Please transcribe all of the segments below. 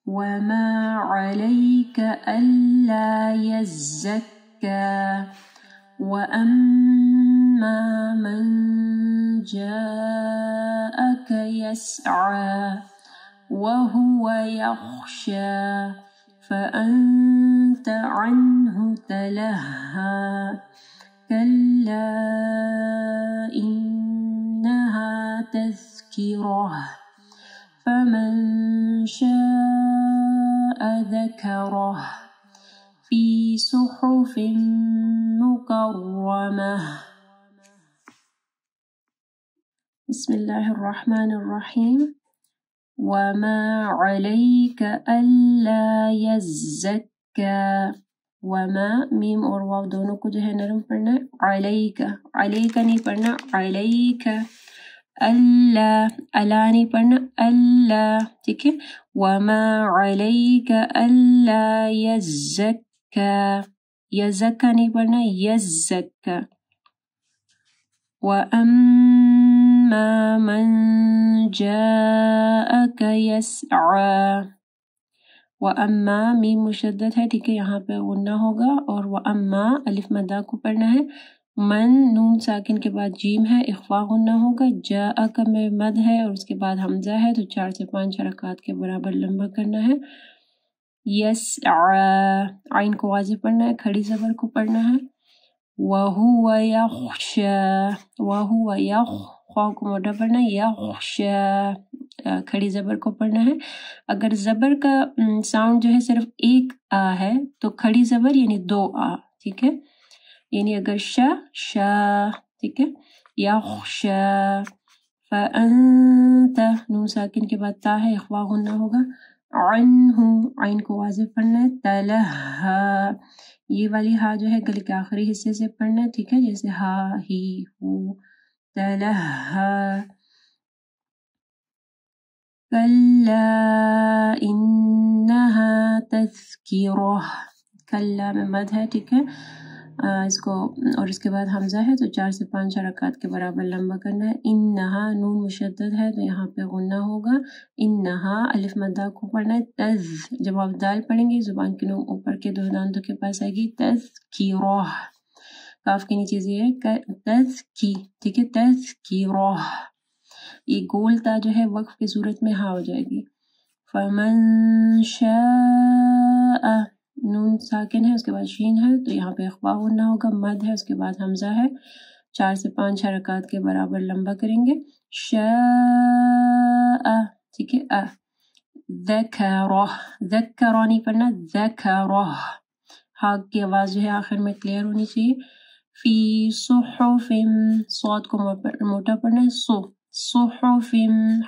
وما عليك ألا يزكى وأما من جاءك يسعى وهو يخشى فأنت عنه تلهى كلا إنها تذكرة فمن شاء ذكره في صحف مكرمة. بسم الله الرحمن الرحيم. وما عليك ألا يزكى. وما میم اور واو دونوں کو جو ہے نرم پڑھنا ہے. علیک نہیں پڑھنا, علیک. اللہ نہیں پڑھنا, اللہ. ٹھیک ہے. وما علیک الا یزکا, یزکا نہیں پڑھنا, یزکا. واما من جاءک یسعی. واما میم مشدد ہے, ٹھیک ہے, یہاں پہ غنہ ہوگا. اور واما الف مدہ کو پڑھنا ہے. من نون ساکن کے بعد جیم ہے, اخفا غنہ ہوگا. جاءک میں مد ہے اور اس کے بعد حمزہ ہے, تو 4 سے 5 حرکات کے برابر لمبا کرنا ہے. یسعی عین کو واضح پڑھنا ہے, کھڑی زبر کو پڑھنا ہے. وَهُوَ يَخْشَى, وَهُوَ يَخْ, خواہ کو موٹا پڑھنا ہے. یخشى کھڑی زبر کو پڑھنا ہے. اگر زبر کا ساؤنڈ جو ہے صرف ایک آ ہے تو کھڑی زبر یعنی 2 آ, ٹھیک ہے. یعنی اگر شا, ٹھیک ہے. یخشى فأنت نون ساکن کے بعد تا ہے, اخفا غنہ ہوگا. عنہ عین کو واضح پڑھنا ہے. تلہا یہ والی ہا جو ہے گلے کے آخری حصے سے پڑھنا ہے, ٹھیک ہے, جیسے ہا ہی ہو. تلہا کلا انہا تذکرہ, کلا میں مد ہے, ٹھیک ہے. اس کو اور اس کے بعد حمزہ ہے, تو 4 سے 5 حرکات کے برابر لمبا کرنا ہے. انہا نون مشدد ہے تو یہاں پہ غنہ ہوگا. انہا الف مدہ کو پڑھنا ہے. تز جب آپ دال پڑھیں گے زبان کی نوک اوپر کے 2 دانتوں کے پاس آئے گی. تذکرہ کاف کے نیچے سے ہے تذکی, ٹھیک ہے. تذکرہ یہ گول تا جو ہے وقف کی صورت میں ہا ہو جائے گی. فمن شاء نون ساکن ہے, اس کے بعد شین ہے, تو یہاں پہ اخفا غنہ ہوگا. مد ہے, اس کے بعد حمزہ ہے. 4 سے 5 حرکات کے برابر لمبا کریں گے. شاء, ٹھیک ہے. ذکرہ, ذکرہ نہیں پڑھنا, ذکرہ. ہا کی آواز جو ہے آخر میں کلیئر ہونی چاہیے. فی صحف, صوت کو موٹا پڑھنا ہے. صحف,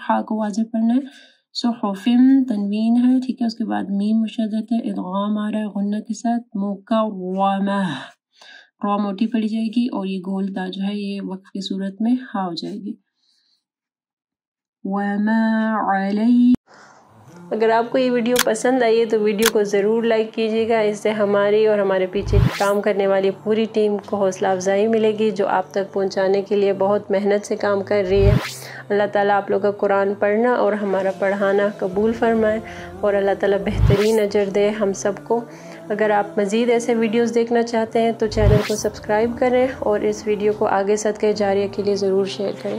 ہا کو واضح پڑھنا ہے. صحف تنوین ہے, ٹھیک ہے. اس کے بعد میم مشدد ہے, ادغام آ رہا ہے غنہ کے ساتھ. مکرمہ را موٹی پڑی جائے گی اور یہ گول تا جو ہے یہ وقف کی صورت میں ہا ہو جائے گی. وما علی. اگر آپ کو یہ ویڈیو پسند آئی ہے تو ویڈیو کو ضرور لائک کیجیے گا. اس سے ہماری اور ہمارے پیچھے کام کرنے والی پوری ٹیم کو حوصلہ افزائی ملے گی, جو آپ تک پہنچانے کے لیے بہت محنت سے کام کر رہی ہے. اللہ تعالیٰ آپ لوگوں کا قرآن پڑھنا اور ہمارا پڑھانا قبول فرمائے, اور اللہ تعالیٰ بہترین اجر دے ہم سب کو. اگر آپ مزید ایسے ویڈیوز دیکھنا چاہتے ہیں تو چینل کو سبسکرائب کریں اور اس ویڈیو کو آگے صدقہ جاریہ کے لیے ضرور شیئر کریں.